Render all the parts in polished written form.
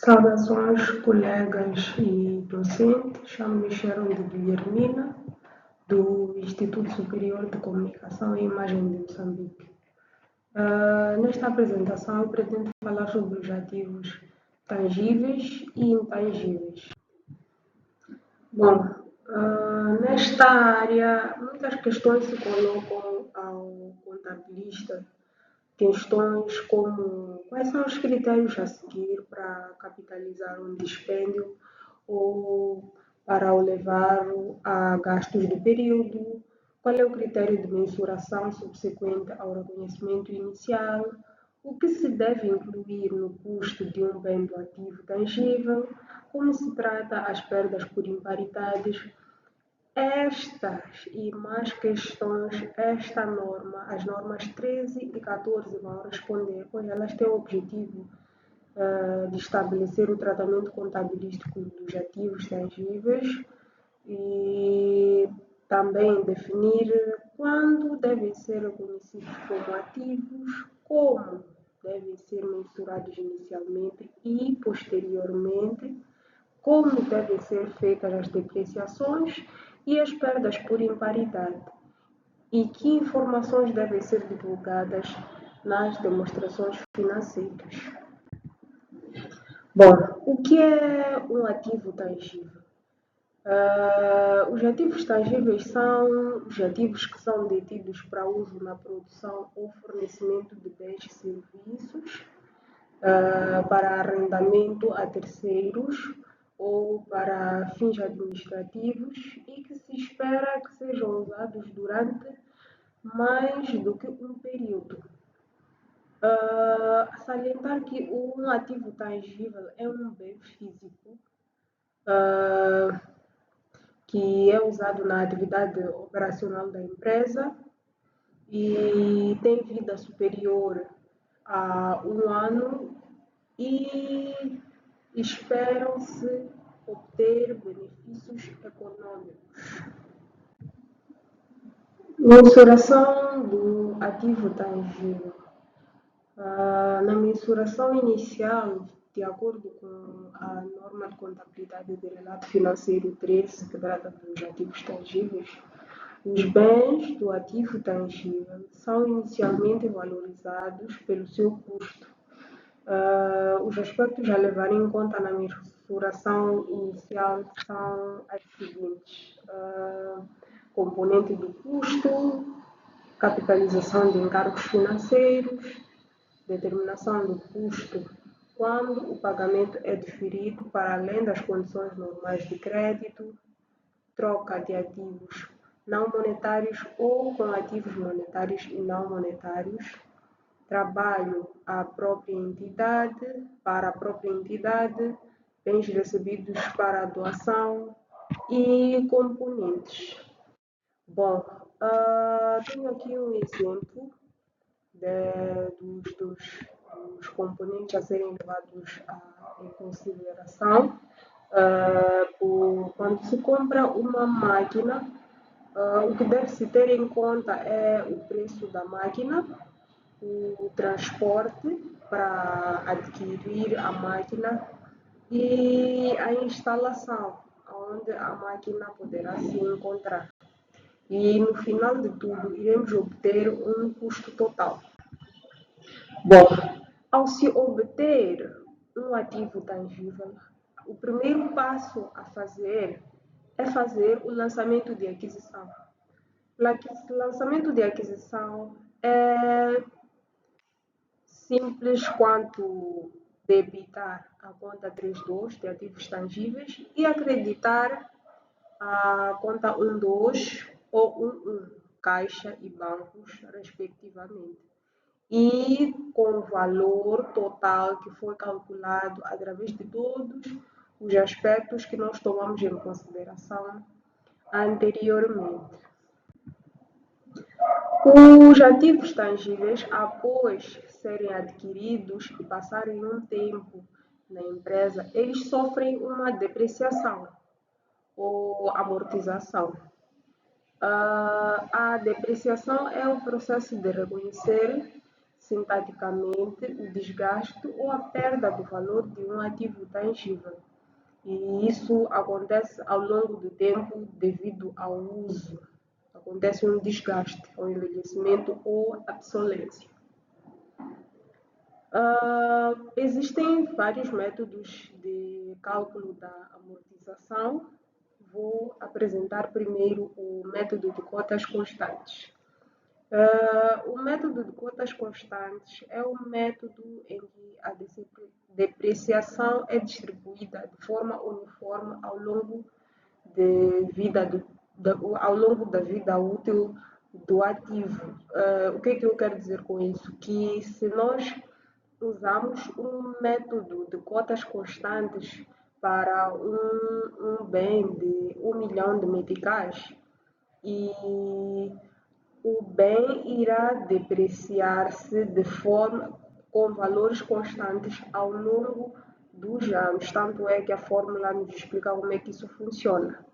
Saudações, colegas e docentes. Chamo-me Sharon de Guilhermina, do Instituto Superior de Comunicação e Imagem de Moçambique. Nesta apresentação, eu pretendo falar sobre os ativos tangíveis e intangíveis. Bom, nesta área, muitas questões se colocam ao contabilista. Questões como quais são os critérios a seguir para capitalizar um dispêndio ou para o levar a gastos do período, qual é o critério de mensuração subsequente ao reconhecimento inicial, o que se deve incluir no custo de um bem do ativo tangível, como se trata as perdas por imparidades. Estas e mais questões, as normas 13 e 14 vão responder, pois elas têm o objetivo de estabelecer o tratamento contabilístico dos ativos tangíveis e também definir quando devem ser reconhecidos como ativos, como devem ser mensurados inicialmente e posteriormente, como devem ser feitas as depreciações e as perdas por imparidade, e que informações devem ser divulgadas nas demonstrações financeiras. Bom, o que é um ativo tangível? Os ativos tangíveis são os ativos que são detidos para uso na produção ou fornecimento de bens e serviços, para arrendamento a terceiros ou para fins administrativos e que se espera que sejam usados durante mais do que um período. Salientar que um ativo tangível é um bem físico que é usado na atividade operacional da empresa e tem vida superior a um ano e esperam-se obter benefícios econômicos. Mensuração do ativo tangível. Na mensuração inicial, de acordo com a norma de contabilidade de relato financeiro 13, que trata dos ativos tangíveis, os bens do ativo tangível são inicialmente valorizados pelo seu custo. Os aspectos a levar em conta na mensuração inicial são as seguintes: componente do custo, capitalização de encargos financeiros, determinação do custo quando o pagamento é diferido para além das condições normais de crédito, troca de ativos não monetários ou com ativos monetários e não monetários, trabalho à própria entidade, para a própria entidade, bens recebidos para a doação e componentes. Bom, tenho aqui um exemplo dos componentes a serem levados em consideração. Quando se compra uma máquina, o que deve-se ter em conta é o preço da máquina, o transporte para adquirir a máquina e a instalação, onde a máquina poderá se encontrar. E no final de tudo, iremos obter um custo total. Bom, ao se obter um ativo tangível, o primeiro passo a fazer é fazer o lançamento de aquisição. O lançamento de aquisição é simples quanto debitar a conta 32 de ativos tangíveis e acreditar a conta 12 ou 11, caixa e bancos, respectivamente, e com o valor total que foi calculado através de todos os aspectos que nós tomamos em consideração anteriormente. Os ativos tangíveis, após serem adquiridos e passarem um tempo na empresa, eles sofrem uma depreciação ou amortização. A depreciação é o processo de reconhecer sintaticamente o desgaste ou a perda do valor de um ativo tangível. E isso acontece ao longo do tempo devido ao uso. Acontece um desgaste, ao envelhecimento ou obsolescência. Existem vários métodos de cálculo da amortização. Vou apresentar primeiro o método de cotas constantes. O método de cotas constantes é um método em que a depreciação é distribuída de forma uniforme ao longo da vida útil do ativo. O que eu quero dizer com isso? Que se nós usamos um método de cotas constantes para um bem de 1 milhão de meticais e o bem irá depreciar-se com valores constantes ao longo dos anos. Tanto é que a fórmula nos explica como é que isso funciona.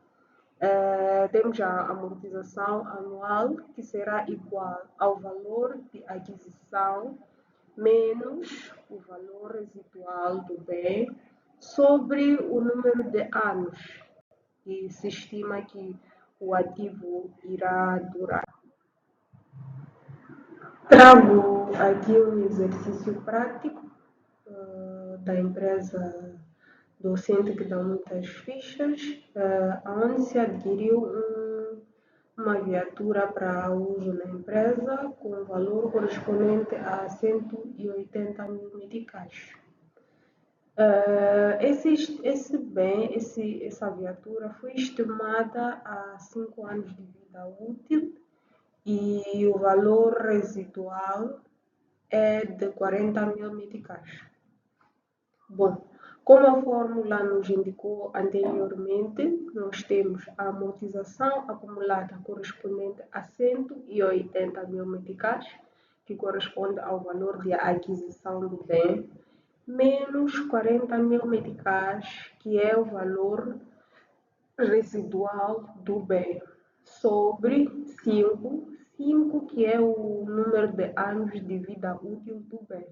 Temos a amortização anual, que será igual ao valor de aquisição menos o valor residual do bem sobre o número de anos que se estima que o ativo irá durar. Trago aqui um exercício prático da empresa docente que dá muitas fichas, onde se adquiriu uma viatura para uso na empresa com valor correspondente a 180 mil meticais. Essa viatura foi estimada a 5 anos de vida útil e o valor residual é de 40 mil meticais. Bom, como a fórmula nos indicou anteriormente, nós temos a amortização acumulada correspondente a 180 mil meticais, que corresponde ao valor de aquisição do bem, menos 40 mil meticais, que é o valor residual do bem, sobre 5, que é o número de anos de vida útil do bem.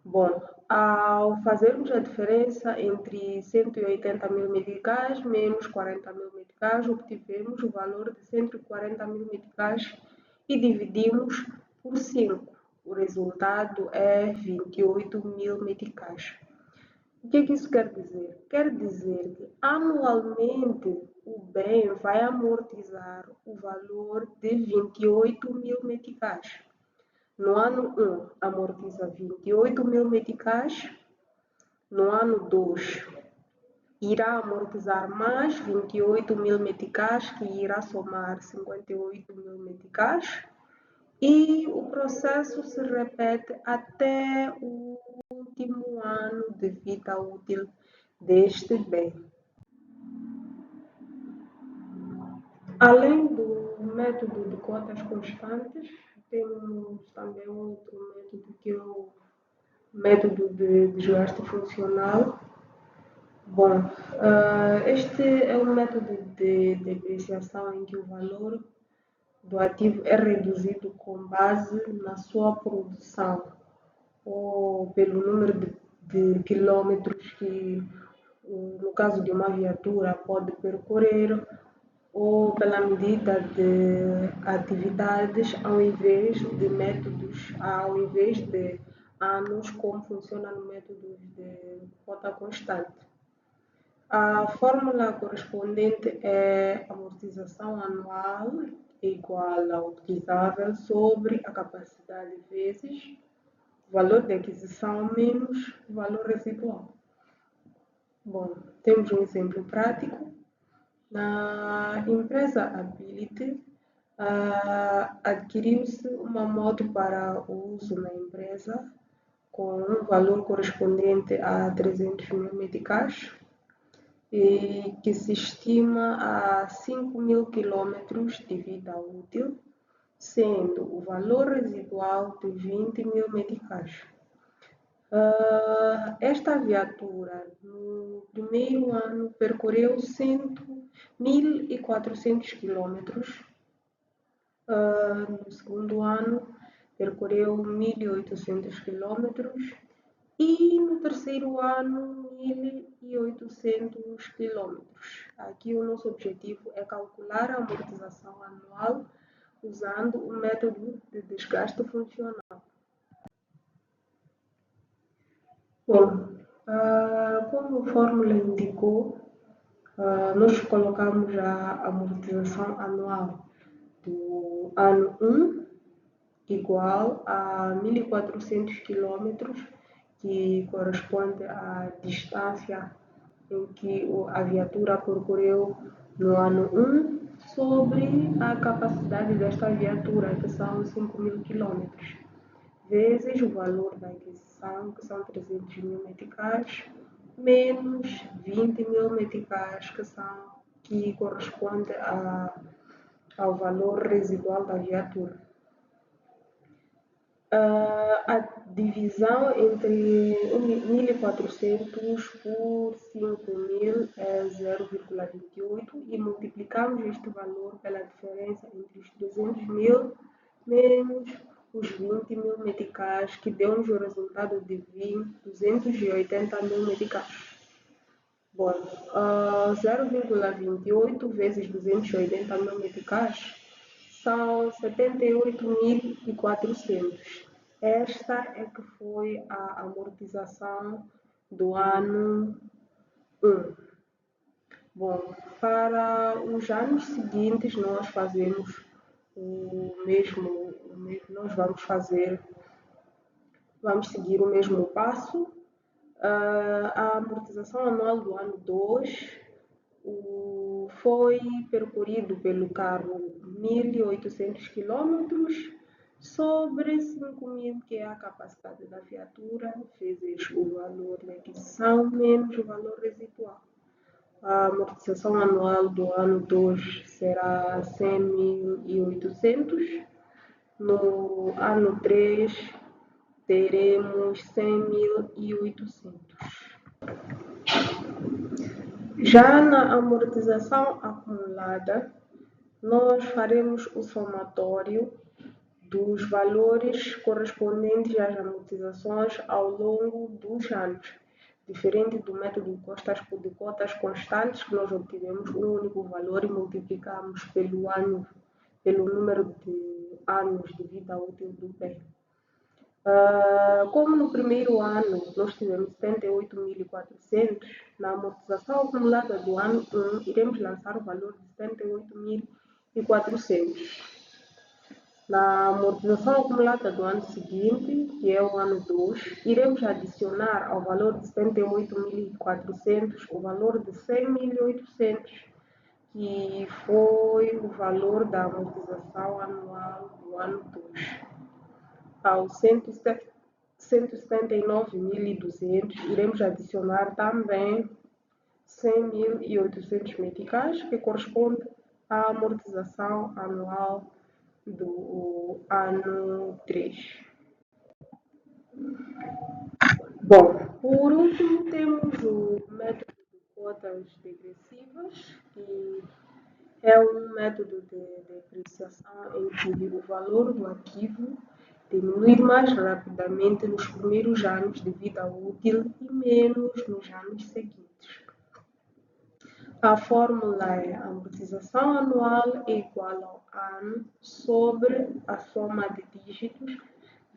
Bom, ao fazermos a diferença entre 180 mil meticais menos 40 mil meticais, obtivemos o valor de 140 mil meticais e dividimos por 5. O resultado é 28 mil meticais. O que isso quer dizer? Quer dizer que anualmente o bem vai amortizar o valor de 28 mil meticais. No ano 1, amortiza 28 mil meticais. No ano 2, irá amortizar mais 28 mil meticais, que irá somar 58 mil meticais. E o processo se repete até o último ano de vida útil deste bem. Além do método de cotas constantes, temos também outro método que é o método de desgaste funcional. Bom, este é um método de depreciação em que o valor do ativo é reduzido com base na sua produção ou pelo número de quilômetros que, no caso de uma viatura, pode percorrer, ou pela medida de atividades ao invés de anos, como funciona no método de cota constante. A fórmula correspondente é amortização anual igual ao utilizável sobre a capacidade vezes o valor de aquisição menos o valor residual. Bom, temos um exemplo prático. Na empresa Ability, adquiriu-se uma moto para uso na empresa com um valor correspondente a 300 mil meticais e que se estima a 5 mil quilômetros de vida útil, sendo o valor residual de 20 mil meticais. Esta viatura, no primeiro ano, percorreu 1.400 quilômetros. No segundo ano, percorreu 1.800 quilômetros e no terceiro ano 1.800 quilômetros. Aqui o nosso objetivo é calcular a amortização anual usando o método de desgaste funcional. Bom, como a fórmula indicou, nós colocamos a amortização anual do ano 1 igual a 1.400 quilômetros, que corresponde à distância em que a viatura percorreu no ano 1 sobre a capacidade desta viatura, que são 5.000 quilômetros, vezes o valor da aquisição, que são 300.000 meticais, menos 20.000 meticais, que corresponde ao valor residual da viatura. A divisão entre 1.400 por 5.000 é 0,28 e multiplicamos este valor pela diferença entre os 300.000 menos os 20.000 meticais, que deu-nos o resultado de 280.000 meticais. Bom, 0,28 vezes 280.000 meticais são 78.400. Esta é que foi a amortização do ano 1. Bom, para os anos seguintes nós fazemos o mesmo, nós vamos seguir o mesmo passo. A amortização anual do ano 2 foi percorrido pelo carro 1.800 quilômetros sobre 5.000, que é a capacidade da viatura, vezes o valor da aquisição, menos o valor residual. A amortização anual do ano 2 será 100.800. No ano 3 teremos 100.800. Já na amortização acumulada, nós faremos o somatório dos valores correspondentes às amortizações ao longo dos anos, diferente do método de cotas constantes, que nós obtivemos um único valor e multiplicamos pelo número de anos de vida útil do bem. Como no primeiro ano nós tivemos 78.400, na amortização acumulada do ano 1, iremos lançar o valor de 78.400. Na amortização acumulada do ano seguinte, que é o ano 2, iremos adicionar ao valor de 78.400 o valor de 100.800, que foi o valor da amortização anual do ano 2. Aos 179.200, iremos adicionar também 100.800 meticais, que corresponde à amortização anual do ano 3. Bom, por último temos o método de cotas degressivas, que é um método de depreciação em que o valor do ativo diminui mais rapidamente nos primeiros anos de vida útil e menos nos anos seguintes. A fórmula é: a amortização anual é igual ao ano sobre a soma de dígitos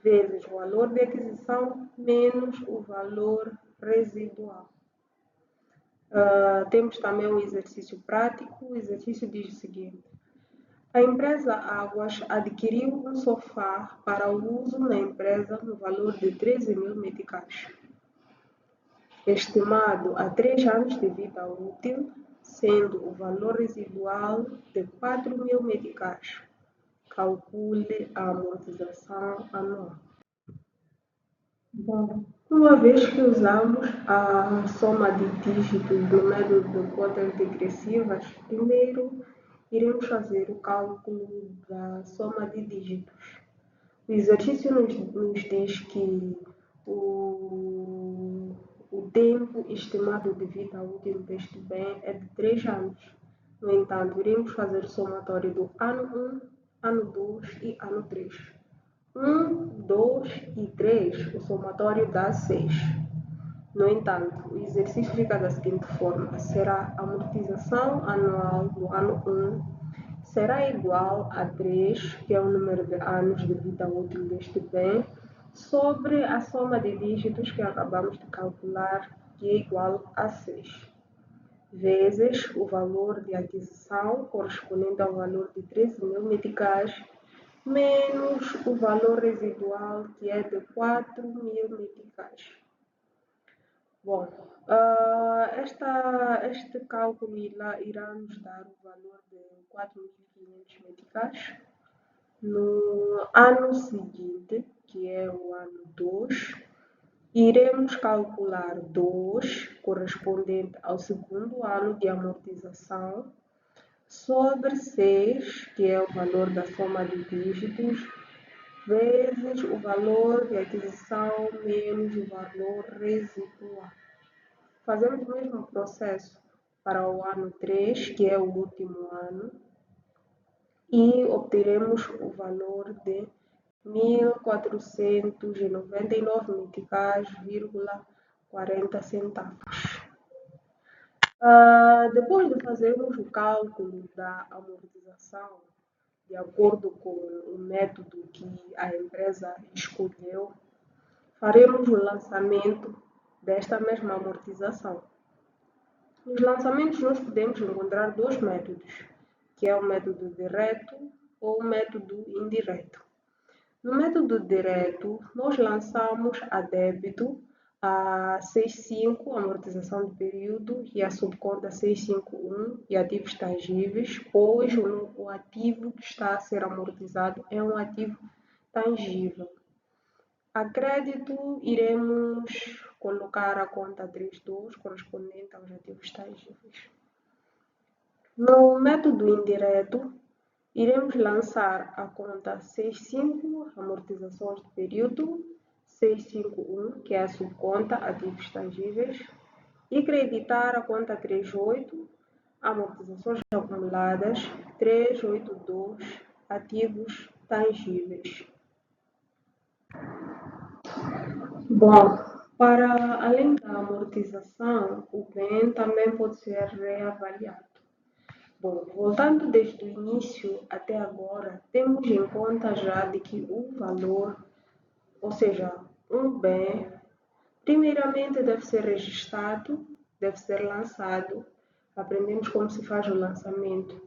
vezes o valor de aquisição menos o valor residual. Temos também um exercício prático. O exercício diz o seguinte: a empresa Águas adquiriu um sofá para o uso na empresa no valor de 13.000 meticais, estimado a 3 anos de vida útil, sendo o valor residual de 4.000 meticais. Calcule a amortização anual. Bom, uma vez que usamos a soma de dígitos do método de cotas degressivas, primeiro iremos fazer o cálculo da soma de dígitos. O exercício nos diz que o tempo estimado de vida útil deste bem é de 3 anos. No entanto, iremos fazer o somatório do ano 1, ano 2 e ano 3. 1, 2 e 3, o somatório dá 6. No entanto, o exercício fica da seguinte forma: será a amortização anual do ano 1 será igual a 3, que é o número de anos de vida útil deste bem, sobre a soma de dígitos que acabamos de calcular, que é igual a 6, vezes o valor de aquisição correspondente ao valor de 13.000 meticais, menos o valor residual, que é de 4.000 meticais. Bom, este cálculo irá nos dar o valor de 4.500 meticais. No ano seguinte, que é o ano 2, iremos calcular 2, correspondente ao segundo ano de amortização, sobre 6, que é o valor da soma de dígitos, vezes o valor de aquisição menos o valor residual. Fazemos o mesmo processo para o ano 3, que é o último ano, e obteremos o valor de 1.499 meticais,40 centavos. Depois de fazermos o cálculo da amortização, de acordo com o método que a empresa escolheu, faremos o lançamento desta mesma amortização. Nos lançamentos nós podemos encontrar dois métodos, que é o método direto ou o método indireto. No método direto, nós lançamos a débito a 65, amortização de período, e a subconta 651 e ativos tangíveis, pois o ativo que está a ser amortizado é um ativo tangível. A crédito, iremos colocar a conta 32, correspondente aos ativos tangíveis. No método indireto, iremos lançar a conta 65, amortizações de período, 651, que é a subconta ativos tangíveis, e creditar a conta 38, amortizações acumuladas, 382, ativos tangíveis. Bom, para além da amortização, o bem também pode ser reavaliado. Bom, voltando desde o início até agora, temos em conta já de que o valor, ou seja, um bem, primeiramente deve ser registrado, deve ser lançado, aprendemos como se faz o lançamento.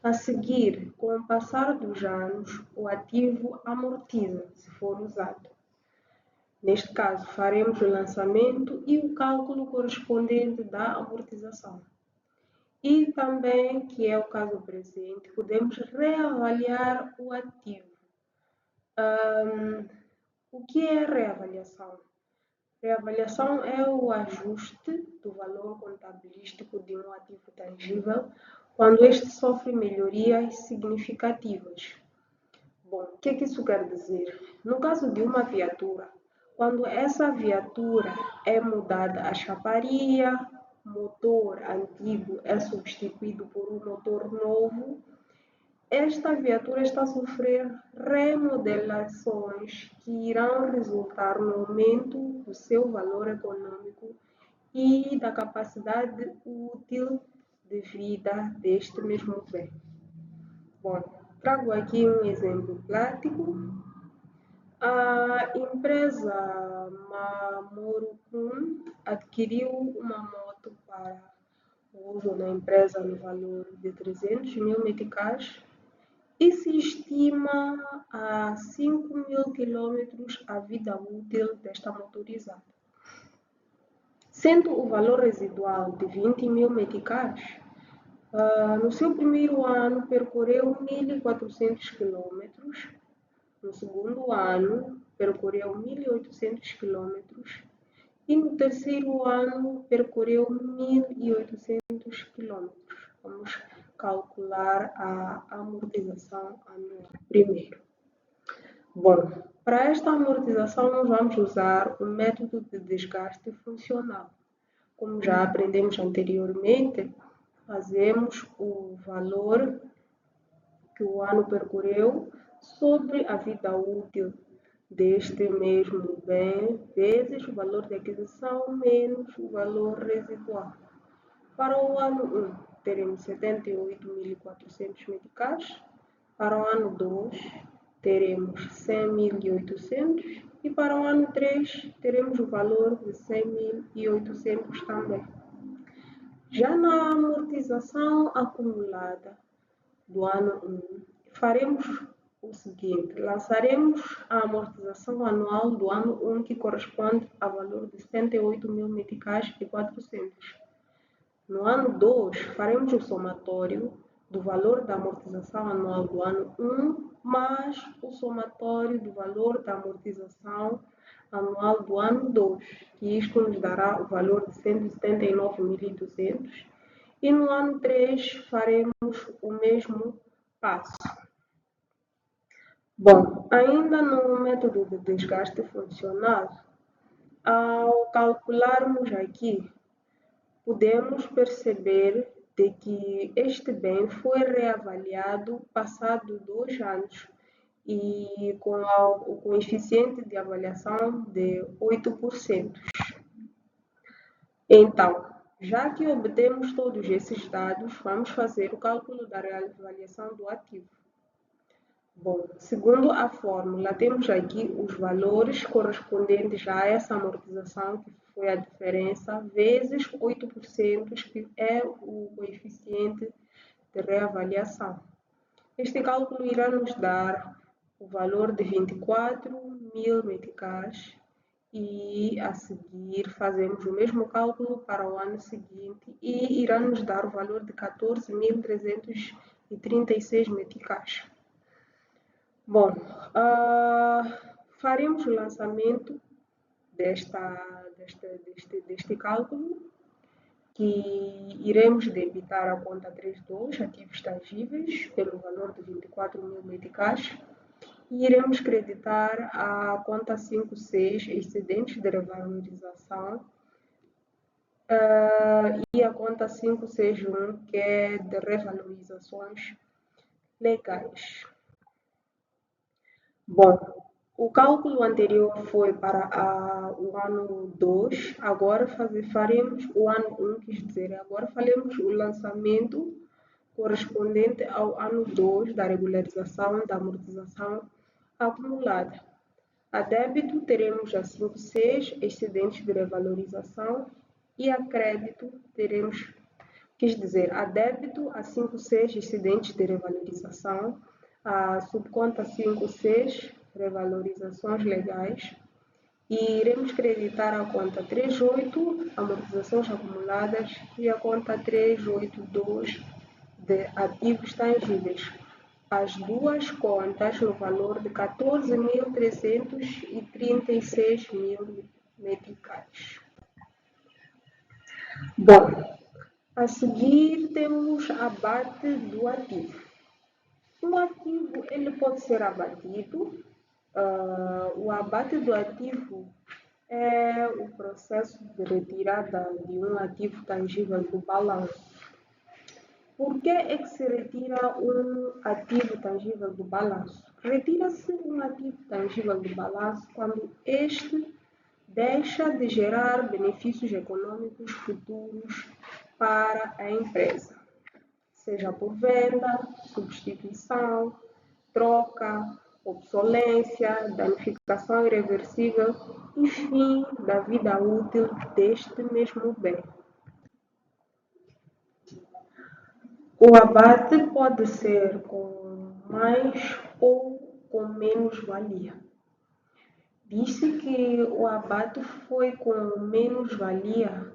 A seguir, com o passar dos anos, o ativo amortiza, se for usado. Neste caso, faremos o lançamento e o cálculo correspondente da amortização. E também, que é o caso presente, podemos reavaliar o ativo. O que é reavaliação? Reavaliação é o ajuste do valor contabilístico de um ativo tangível quando este sofre melhorias significativas. Bom, o que isso quer dizer? No caso de uma viatura, quando essa viatura é mudada a chaparia, motor antigo é substituído por um motor novo, esta viatura está a sofrer remodelações que irão resultar no aumento do seu valor econômico e da capacidade útil de vida deste mesmo bem. Bom, trago aqui um exemplo prático. A empresa Mamoru-kun adquiriu uma moto para o uso na empresa no valor de 300.000 meticais e se estima a 5.000 quilômetros a vida útil desta motorizada. Sendo o valor residual de 20.000 meticais, no seu primeiro ano percorreu 1.400 quilômetros. No segundo ano, percorreu 1.800 quilômetros e no terceiro ano, percorreu 1.800 quilômetros. Vamos calcular a amortização anual primeiro. Bom, para esta amortização, nós vamos usar o método de desgaste funcional. Como já aprendemos anteriormente, fazemos o valor que o ano percorreu sobre a vida útil deste mesmo bem vezes o valor de aquisição menos o valor residual. Para o ano 1, teremos 78.400 meticais. Para o ano 2, teremos 100.800. E para o ano 3, teremos o valor de 100.800 também. Já na amortização acumulada do ano 1, faremos o seguinte: lançaremos a amortização anual do ano 1, que corresponde a valor de 78.000 meticais e 400. No ano 2, faremos o somatório do valor da amortização anual do ano 1 mais o somatório do valor da amortização anual do ano 2, que isto nos dará o valor de 179.200. E no ano 3 faremos o mesmo passo. Bom, ainda no método de desgaste funcional, ao calcularmos aqui, podemos perceber de que este bem foi reavaliado passado 2 anos e com o coeficiente de avaliação de 8%. Então, já que obtemos todos esses dados, vamos fazer o cálculo da reavaliação do ativo. Bom, segundo a fórmula, temos aqui os valores correspondentes a essa amortização, que foi a diferença, vezes 8%, que é o coeficiente de reavaliação. Este cálculo irá nos dar o valor de 24.000 meticais e a seguir fazemos o mesmo cálculo para o ano seguinte e irá nos dar o valor de 14.336 meticais. Bom, faremos o lançamento deste cálculo, que iremos debitar a conta 32, ativos tangíveis, pelo valor de 24.000 meticais, e iremos creditar a conta 56, excedentes de revalorização, e a conta 561, que é de revalorizações legais. Bom, o cálculo anterior foi para o ano 2, agora faremos o ano 1, quis dizer, agora faremos o lançamento correspondente ao ano 2 da regularização da amortização acumulada. A débito teremos a 56, excedentes de revalorização, e a crédito teremos, quis dizer, a débito a 56, excedentes de revalorização, a subconta 56, revalorizações legais, e iremos creditar a conta 38, amortizações acumuladas, e a conta 382, de ativos tangíveis. As duas contas no valor de 14.336 meticais. Bom, a seguir temos abate do ativo. O ativo ele pode ser abatido. O abate do ativo é o processo de retirada de um ativo tangível do balanço. Por que é que se retira um ativo tangível do balanço? Retira-se um ativo tangível do balanço quando este deixa de gerar benefícios econômicos futuros para a empresa, seja por venda, substituição, troca, obsolência, danificação irreversível, enfim, da vida útil deste mesmo bem. O abate pode ser com mais ou com menos valia. Diz-se que o abate foi com menos valia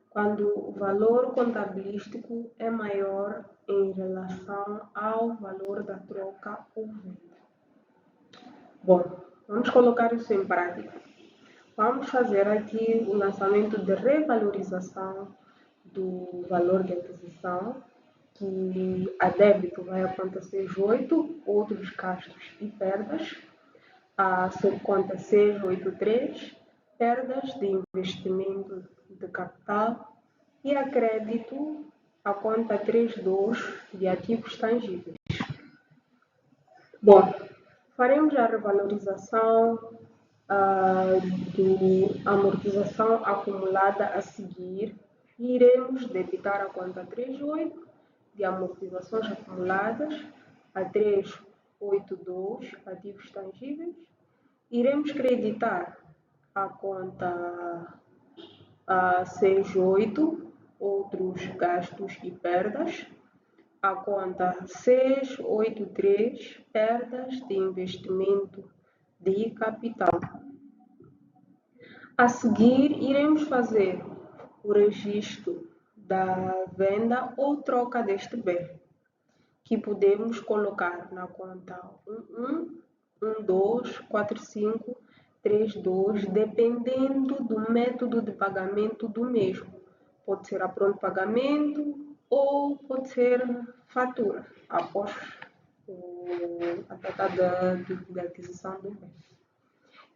quando o valor contabilístico é maior em relação ao valor da troca ou venda. Bom, vamos colocar isso em prática. Vamos fazer aqui o lançamento de revalorização do valor de aquisição, que a débito vai acontecer 8, outros gastos e perdas, a subconta 683, perdas de investimento de capital, e a crédito a conta 32 de ativos tangíveis. Bom, Faremos a revalorização da amortização acumulada a seguir. Iremos debitar a conta 38 de amortizações acumuladas a 382 ativos tangíveis. Iremos creditar a conta 68 outros gastos e perdas, a conta 683 perdas de investimento de capital. A seguir, iremos fazer o registro da venda ou troca deste bem, que podemos colocar na conta 11, 12, 45, 32, dependendo do método de pagamento do mesmo. Pode ser a pronto pagamento ou pode ser fatura, após a data de aquisição do bem.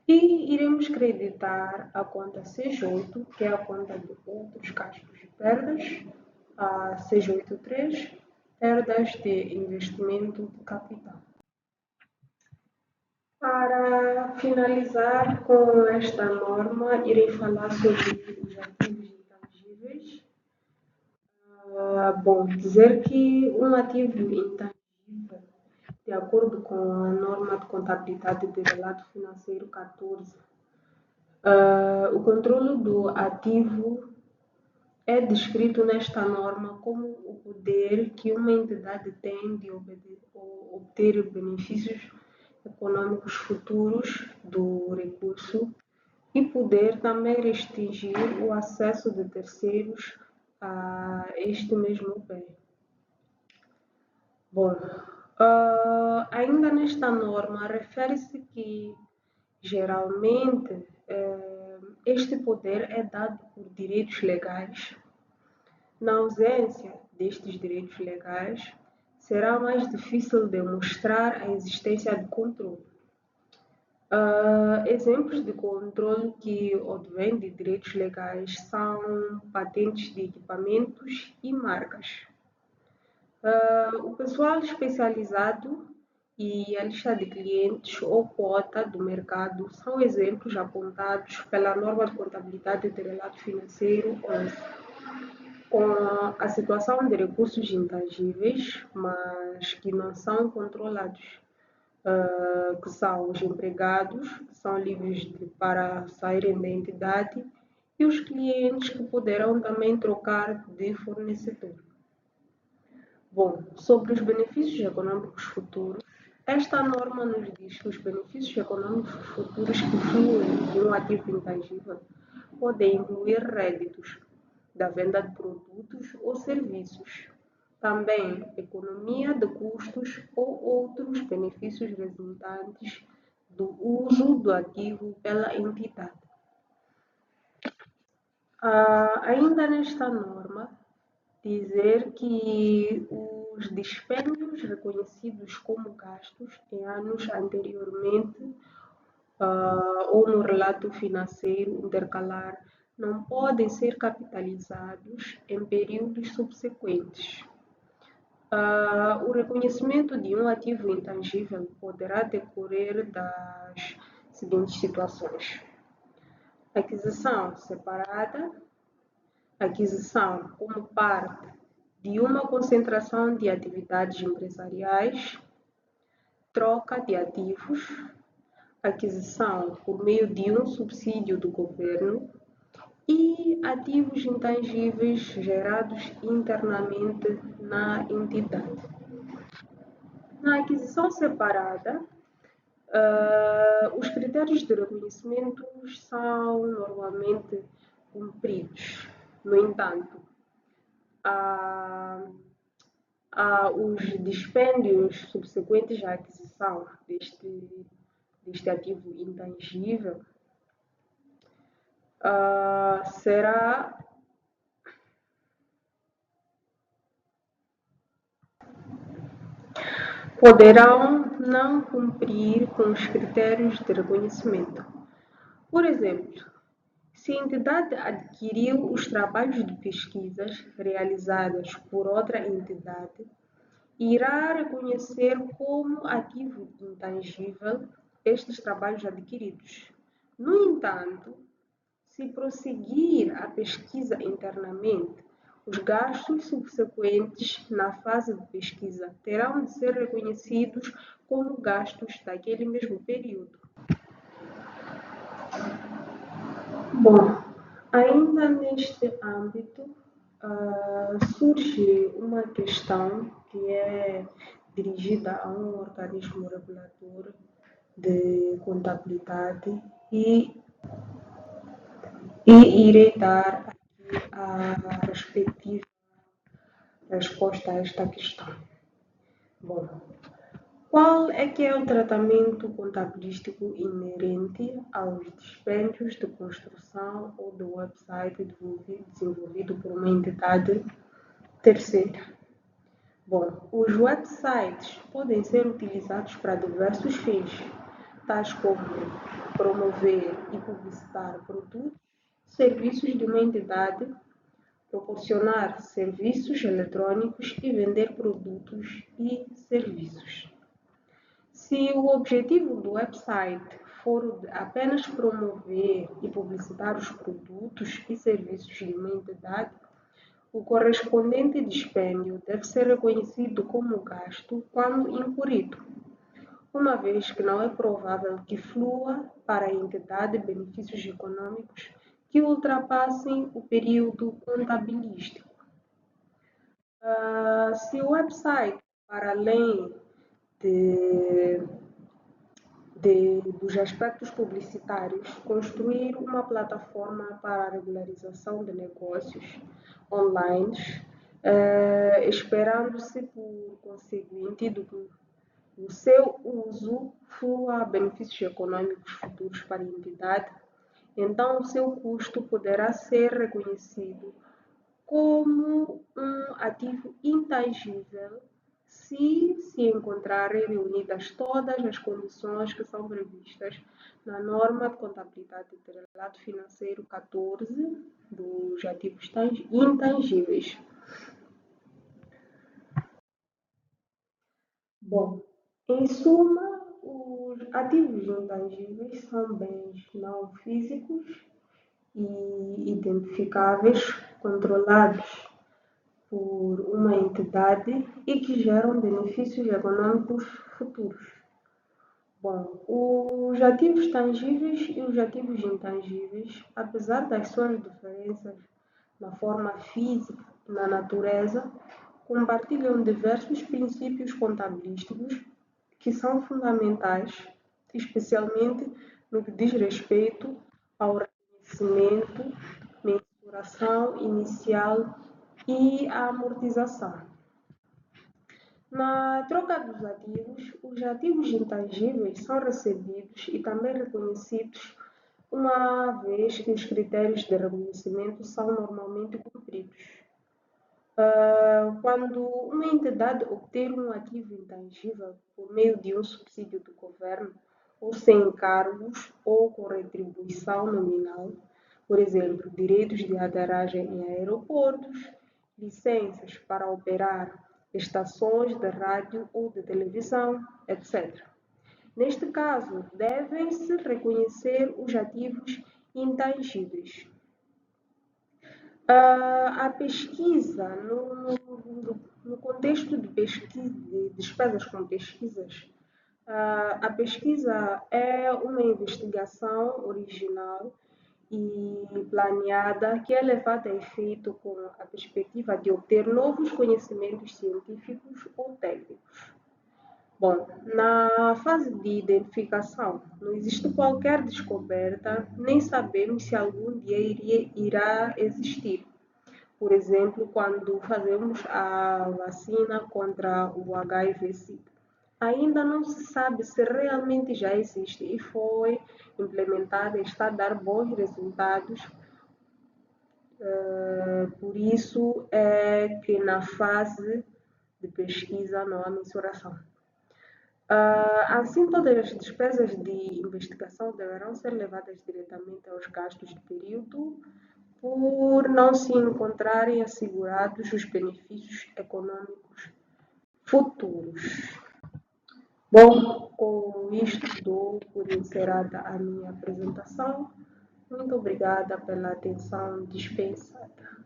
E iremos creditar a conta 68, que é a conta de outros gastos e perdas, a 683, perdas de investimento de capital. Para finalizar com esta norma, irei falar sobre os ativos intangíveis. Dizer que um ativo intangível, de acordo com a norma de contabilidade de relato financeiro 14, o controle do ativo é descrito nesta norma como o poder que uma entidade tem de obter benefícios econômicos futuros do recurso e poder também restringir o acesso de terceiros a este mesmo bem. Ainda nesta norma, refere-se que geralmente este poder é dado por direitos legais. Na ausência destes direitos legais, será mais difícil demonstrar a existência de controle. Exemplos de controle que advêm de direitos legais são patentes de equipamentos e marcas. O pessoal especializado e a lista de clientes ou quota do mercado são exemplos apontados pela norma de contabilidade de relato financeiro 11. Com a situação de recursos intangíveis, mas que não são controlados, que são os empregados, que são livres para saírem da entidade, e os clientes que poderão também trocar de fornecedor. Sobre os benefícios econômicos futuros, esta norma nos diz que os benefícios econômicos futuros que fluem de um ativo intangível podem incluir réditos da venda de produtos ou serviços, também economia de custos ou outros benefícios resultantes do uso do ativo pela entidade. Ainda nesta norma, dizer que os dispêndios reconhecidos como gastos em anos anteriormente ou no relato financeiro intercalar não podem ser capitalizados em períodos subsequentes. O reconhecimento de um ativo intangível poderá decorrer das seguintes situações: aquisição separada, aquisição como parte de uma concentração de atividades empresariais, troca de ativos, aquisição por meio de um subsídio do governo e ativos intangíveis gerados internamente na entidade. Na aquisição separada, os critérios de reconhecimento são normalmente cumpridos. No entanto, os dispêndios subsequentes à aquisição deste ativo intangível poderão não cumprir com os critérios de reconhecimento. Por exemplo, se a entidade adquiriu os trabalhos de pesquisas realizadas por outra entidade irá reconhecer como ativo intangível estes trabalhos adquiridos. No entanto, se prosseguir a pesquisa internamente, os gastos subsequentes na fase de pesquisa terão de ser reconhecidos como gastos daquele mesmo período. Bom, ainda neste âmbito, surge uma questão que é dirigida a um organismo regulador de contabilidade e irei dar aqui a respectiva resposta a esta questão. Bom, qual é que é o tratamento contabilístico inerente aos dispêndios de construção ou do website desenvolvido por uma entidade terceira? Bom, os websites podem ser utilizados para diversos fins, tais como promover e publicitar produtos, serviços de uma entidade, proporcionar serviços eletrônicos e vender produtos e serviços. Se o objetivo do website for o de apenas promover e publicitar os produtos e serviços de uma entidade, o correspondente dispêndio deve ser reconhecido como gasto quando incorrido, uma vez que não é provável que flua para a entidade benefícios econômicos que ultrapassem o período contabilístico. Se o website, para além dos aspectos publicitários, construir uma plataforma para a regularização de negócios online, esperando-se, por conseguinte, que o seu uso flua a benefícios econômicos futuros para a entidade, então o seu custo poderá ser reconhecido como um ativo intangível se encontrarem reunidas todas as condições que são previstas na norma de contabilidade de relato financeiro 14 dos ativos intangíveis. Bom, em suma, os ativos intangíveis são bens não físicos e identificáveis, controlados por uma entidade e que geram benefícios econômicos futuros. Bom, os ativos tangíveis e os ativos intangíveis, apesar das suas diferenças na forma física e na natureza, compartilham diversos princípios contabilísticos que são fundamentais, especialmente no que diz respeito ao reconhecimento, mensuração inicial e a amortização. Na troca dos ativos, os ativos intangíveis são recebidos e também reconhecidos uma vez que os critérios de reconhecimento são normalmente cumpridos. Quando uma entidade obter um ativo intangível por meio de um subsídio do governo, ou sem encargos ou com retribuição nominal, por exemplo, direitos de aterragem em aeroportos, licenças para operar estações de rádio ou de televisão, etc. Neste caso, devem-se reconhecer os ativos intangíveis. A pesquisa, no contexto de despesas com pesquisas, a pesquisa é uma investigação original e planeada que é levada a efeito com a perspectiva de obter novos conhecimentos científicos ou técnicos. Bom, na fase de identificação, não existe qualquer descoberta, nem sabemos se algum dia irá existir. Por exemplo, quando fazemos a vacina contra o HIV/SIDA. Ainda não se sabe se realmente já existe e foi implementada e está a dar bons resultados. Por isso é que na fase de pesquisa não há mensuração. Assim, todas as despesas de investigação deverão ser levadas diretamente aos gastos de período, por não se encontrarem assegurados os benefícios econômicos futuros. Bom, com isto dou por encerrada a minha apresentação. Muito obrigada pela atenção dispensada.